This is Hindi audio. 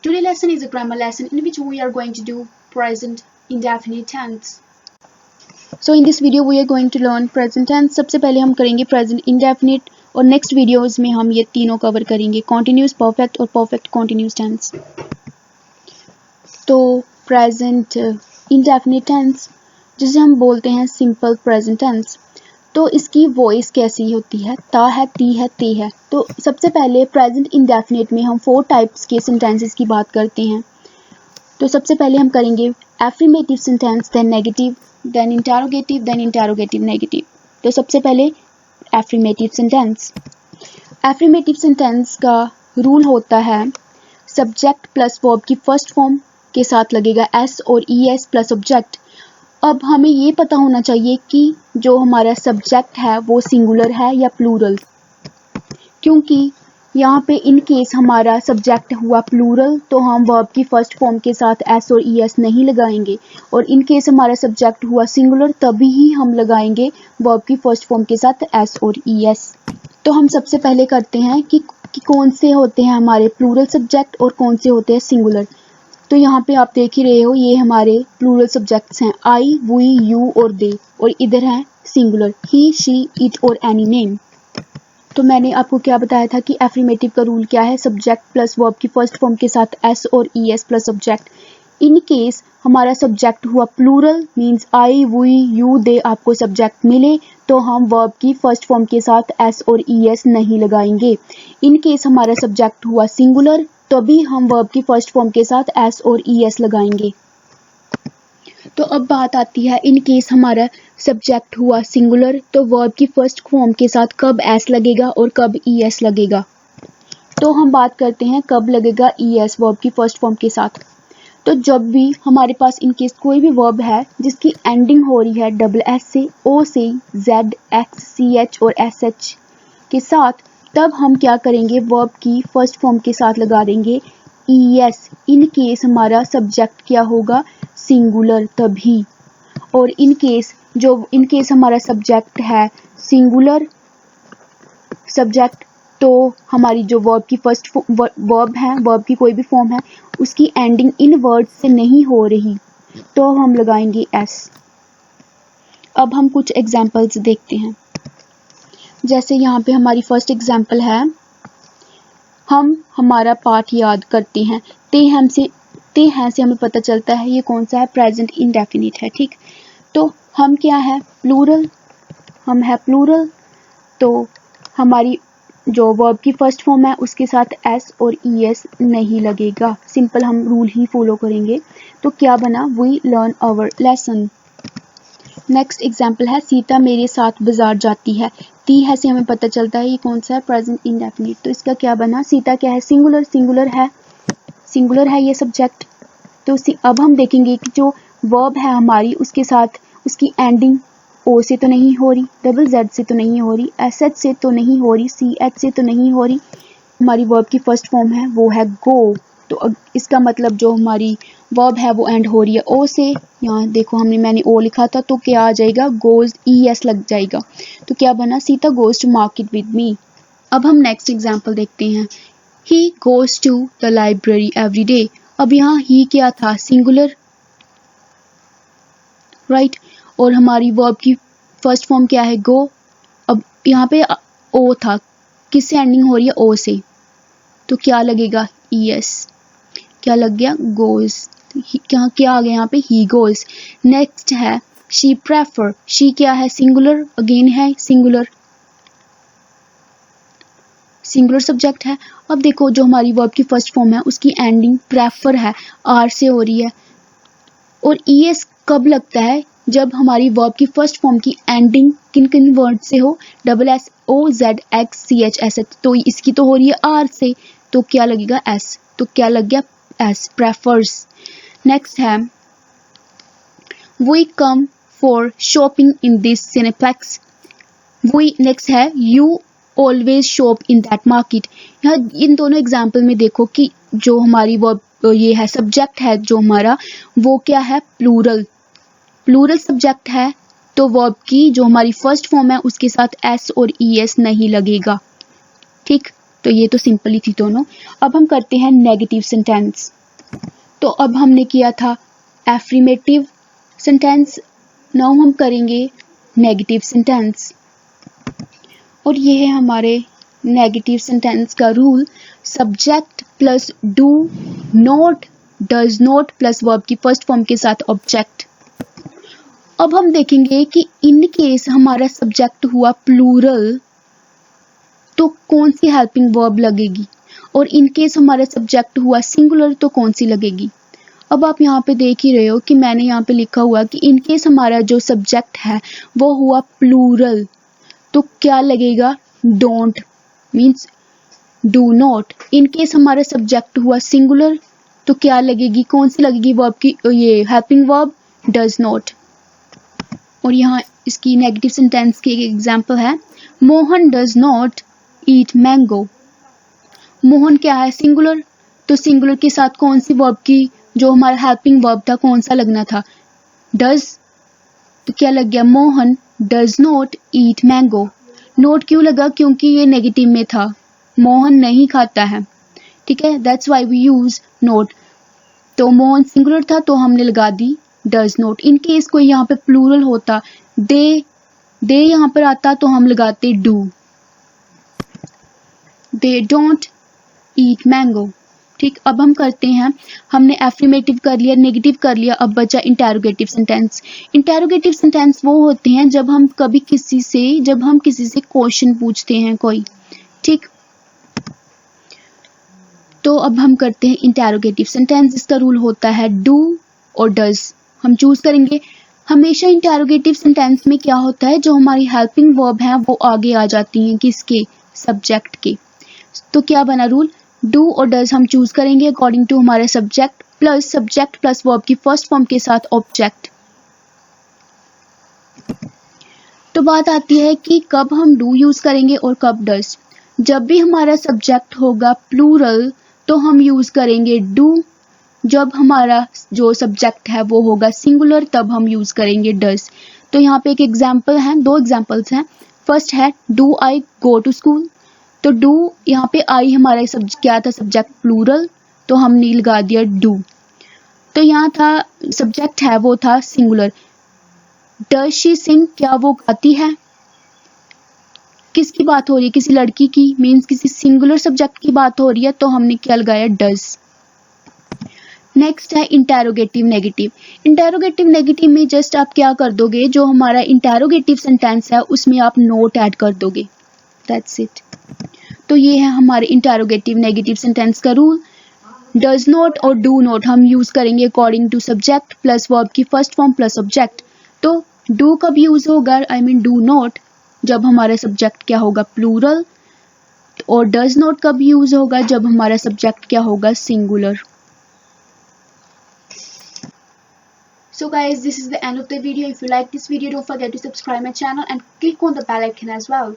Today's lesson is a grammar lesson in which we are going to do present indefinite tense. So in this video we are going to learn present tense. सबसे पहले हम करेंगे present indefinite और next videos में हम ये तीनों cover करेंगे, continuous perfect और perfect continuous tense. तो present indefinite tense जिसे हम बोलते हैं simple present tense, तो इसकी वॉइस कैसी होती है, ता है, ती है, ते है. तो सबसे पहले प्रेजेंट इंडेफिनिट में हम 4 टाइप्स के सेंटेंसेस की बात करते हैं. तो सबसे पहले हम करेंगे affirmative sentence, then negative, then interrogative negative. तो सबसे पहले एफर्मेटिव सेंटेंस. एफर्मेटिव सेंटेंस का रूल होता है सब्जेक्ट प्लस वर्ब की फर्स्ट फॉर्म के साथ लगेगा एस और ई एस प्लस ऑब्जेक्ट. अब हमें ये पता होना चाहिए कि जो हमारा सब्जेक्ट है वो सिंगुलर है या प्लूरल, क्योंकि यहाँ पे इन केस हमारा सब्जेक्ट हुआ प्लूरल तो हम वर्ब की फर्स्ट फॉर्म के साथ एस और ई एस नहीं लगाएंगे, और इन केस हमारा सब्जेक्ट हुआ सिंगुलर तभी ही हम लगाएंगे वर्ब की फर्स्ट फॉर्म के साथ एस और ई एस. तो हम सबसे पहले करते हैं कि कौन से होते हैं हमारे प्लूरल सब्जेक्ट और कौन से होते हैं सिंगुलर. तो यहाँ पे आप देख ही रहे हो ये हमारे प्लूरल सब्जेक्ट्स हैं आई, वी, यू और दे, और इधर है सिंगुलर ही, शी, इट और एनी नेम. तो मैंने आपको क्या बताया था कि एफर्मेटिव का रूल क्या है, सब्जेक्ट प्लस वर्ब की फर्स्ट फॉर्म के साथ एस और E S plus object. In case हमारा सब्जेक्ट हुआ plural means I, we, you, they आपको सब्जेक्ट मिले तो हम वर्ब की फर्स्ट फॉर्म के साथ एस और ई एस नहीं लगाएंगे. इन केस हमारा सब्जेक्ट हुआ सिंगुलर तभी हम वर्ब की फर्स्ट फॉर्म के साथ एस और ई एस लगाएंगे. तो अब बात आती है इन केस हमारा सब्जेक्ट हुआ सिंगुलर तो वर्ब की फर्स्ट फॉर्म के साथ कब एस लगेगा और कब ई एस लगेगा. तो हम बात करते हैं कब लगेगा ई एस वर्ब की फर्स्ट फॉर्म के साथ. तो जब भी हमारे पास इन केस कोई भी वर्ब है जिसकी एंडिंग हो रही है डबल एस से, ओ से, जेड, एक्स, सी एच और एस एच के साथ, तब हम क्या करेंगे, वर्ब की फर्स्ट फॉर्म के साथ लगा देंगे ई एस. इन केस हमारा सब्जेक्ट क्या होगा, सिंगुलर तभी. और इन केस हमारा सब्जेक्ट है सिंगुलर सब्जेक्ट तो हमारी जो वर्ब की फर्स्ट वर्ब है, वर्ब की कोई भी फॉर्म है, उसकी एंडिंग इन वर्ड से नहीं हो रही तो हम लगाएंगे एस. अब हम कुछ एग्जांपल्स देखते हैं. जैसे यहाँ पे हमारी फर्स्ट एग्जांपल है, हम हमारा पाठ याद करते हैं. ते हैं से हमें पता चलता है ये कौन सा है, प्रेजेंट इंडेफिनिट है. ठीक, तो हम क्या है, प्लूरल, हम है प्लूरल तो हमारी जो वर्ब की फर्स्ट फॉर्म है उसके साथ एस और ई एस नहीं लगेगा. सिंपल हम रूल ही फॉलो करेंगे. तो क्या बना, we learn our lesson. Next example है, सीता मेरे साथ बाजार जाती है. ती है से हमें पता चलता है ये कौन सा है, प्रेजेंट इंडेफिनिट. तो इसका क्या बना, सीता क्या है, सिंगुलर है ये सब्जेक्ट. तो अब हम देखेंगे कि जो वर्ब है हमारी उसके साथ उसकी एंडिंग ओ से तो नहीं हो रही, डबल जेड से तो नहीं हो रही, एस एच से तो नहीं हो रही, सी एच से तो नहीं हो रही. हमारी वर्ब की फर्स्ट फॉर्म है वो है गो. तो इसका मतलब जो हमारी वर्ब है वो एंड हो रही है ओ से. यहाँ देखो मैंने ओ लिखा था तो क्या आ जाएगा, गोज, ई एस लग जाएगा. तो क्या बना, Sita goes to market with me. अब हम नेक्स्ट एग्जांपल देखते हैं, he goes to the library every day. अब यहाँ ही क्या था, सिंगुलर, राइट, और हमारी वर्ब की फर्स्ट फॉर्म क्या है, गो. अब यहाँ पे ओ था, किससे एंडिंग हो रही है, ओ से, तो क्या लगेगा, ई एस. क्या लग गया, गोज. क्या आ गया यहाँ पे, ही गोज. नेक्स्ट है शी प्रेफर. शी क्या है, सिंगुलर, अगेन है सिंगुलर सब्जेक्ट है. अब देखो जो हमारी वर्ब की फर्स्ट फॉर्म है उसकी एंडिंग प्रेफर है, आर से हो रही है, और ई एस कब लगता है, जब हमारी वर्ब की फर्स्ट फॉर्म की एंडिंग किन किन वर्ड से हो, double S, O, Z, X, C H, S H. तो इसकी तो हो रही है आर से, तो क्या लगेगा, एस. तो क्या लग गया, एस, प्रेफर्स. नेक्स्ट है, we come for shopping in this cineplex. We next है, you always shop in that market. यहाँ इन दोनों एग्जाम्पल में देखो कि जो हमारी वर्ब ये है सब्जेक्ट है जो हमारा वो क्या है, प्लूरल सब्जेक्ट है तो वर्ब की जो हमारी फर्स्ट फॉर्म है उसके साथ एस और ई एस नहीं लगेगा. ठीक, तो ये तो सिंपल ही थी दोनों। अब हम करते हैं नेगेटिव सेंटेंस। तो अब हमने किया था एफर्मेटिव सेंटेंस, नाउ हम करेंगे नेगेटिव सेंटेंस। और ये है हमारे नेगेटिव सेंटेंस का rule, subject plus do not does not plus verb की फर्स्ट फॉर्म के साथ ऑब्जेक्ट। अब हम देखेंगे कि इन केस हमारा सब्जेक्ट हुआ प्लूरल तो कौन सी हेल्पिंग वर्ब लगेगी, और इन केस हमारा सब्जेक्ट हुआ सिंगुलर तो कौन सी लगेगी। अब आप यहाँ पे देख ही रहे हो कि मैंने यहाँ पे लिखा हुआ कि इन केस हमारा जो सब्जेक्ट है वो हुआ प्लूरल तो क्या लगेगा, don't means do not. In case हमारा सब्जेक्ट हुआ सिंगुलर तो क्या लगेगी, कौन सी लगेगी वर्ब की, ये हेल्पिंग वर्ब डज नॉट। और यहाँ इसकी नेगेटिव सेंटेंस की एक एग्जांपल है, Mohan does not eat mango. Mohan क्या है, सिंगुलर, तो सिंगुलर के साथ कौन सी वर्ब की जो हमारा हेल्पिंग वर्ब था कौन सा लगना था, डज। तो क्या लग गया, Mohan does not eat mango. Note क्यों लगा, क्योंकि ये नेगेटिव में था, मोहन नहीं खाता है, ठीक है, that's why we use not. तो मोहन सिंगुलर था तो हमने लगा दी डज नॉट। इन केस कोई यहाँ पे प्लूरल होता, दे यहाँ पर आता तो हम लगाते do, they don't eat mango. ठीक, अब हम करते हैं, हमने एफर्मेटिव कर लिया, नेगेटिव कर लिया, अब बचा इंटेरोगेटिव सेंटेंस। इंटेरोगेटिव सेंटेंस वो होते हैं जब हम किसी से क्वेश्चन पूछते हैं कोई, ठीक। तो अब हम करते हैं इंटेरोगेटिव सेंटेंस। इसका रूल होता है डू और डज, हम चूज करेंगे। हमेशा इंटेरोगेटिव सेंटेंस में क्या होता है, जो हमारी हेल्पिंग वर्ब है वो आगे आ जाती हैं किसके, सब्जेक्ट के। तो क्या बना रूल, डू और डज हम चूज करेंगे अकॉर्डिंग टू हमारे सब्जेक्ट प्लस वर्ब की फर्स्ट फॉर्म के साथ ऑब्जेक्ट। तो बात आती है कि कब हम डू यूज करेंगे और कब डज। जब भी हमारा सब्जेक्ट होगा प्लूरल तो हम यूज करेंगे डू, जब हमारा जो सब्जेक्ट है वो होगा सिंगुलर तब हम यूज करेंगे डज। तो यहाँ पे एक एग्जाम्पल है, दो एग्जाम्पल्स हैं। फर्स्ट है do I go to school, तो डू यहाँ पे आई हमारा क्या था, सब्जेक्ट प्लूरल, तो हमने लगा दिया डू। तो यहाँ था सब्जेक्ट है वो था सिंगुलर। डज शी सिंग, क्या वो गाती है, किसकी बात हो रही है, किसी लड़की की, मीन्स किसी सिंगुलर सब्जेक्ट की बात हो रही है, तो हमने क्या लगाया, डज। नेक्स्ट है इंटेरोगेटिव नेगेटिव। इंटेरोगेटिव नेगेटिव में जस्ट आप क्या कर दोगे, जो हमारा इंटेरोगेटिव सेंटेंस है उसमें आप नोट ऐड कर दोगे, दैट्स इट। तो ये है हमारे इंटेरोगेटिव नेगेटिव सेंटेंस का रूल। डज नॉट और डू नॉट हम यूज करेंगे according to subject plus verb की फर्स्ट फॉर्म प्लस ऑब्जेक्ट। तो डू कब यूज होगा, आई मीन डू नॉट, जब हमारा सब्जेक्ट क्या होगा, प्लूरल। और डज नॉट कब यूज होगा, जब हमारा सब्जेक्ट क्या होगा, singular. So guys, this is the end of the video. If you like this video, don't forget to subscribe my channel and click on the bell icon as well.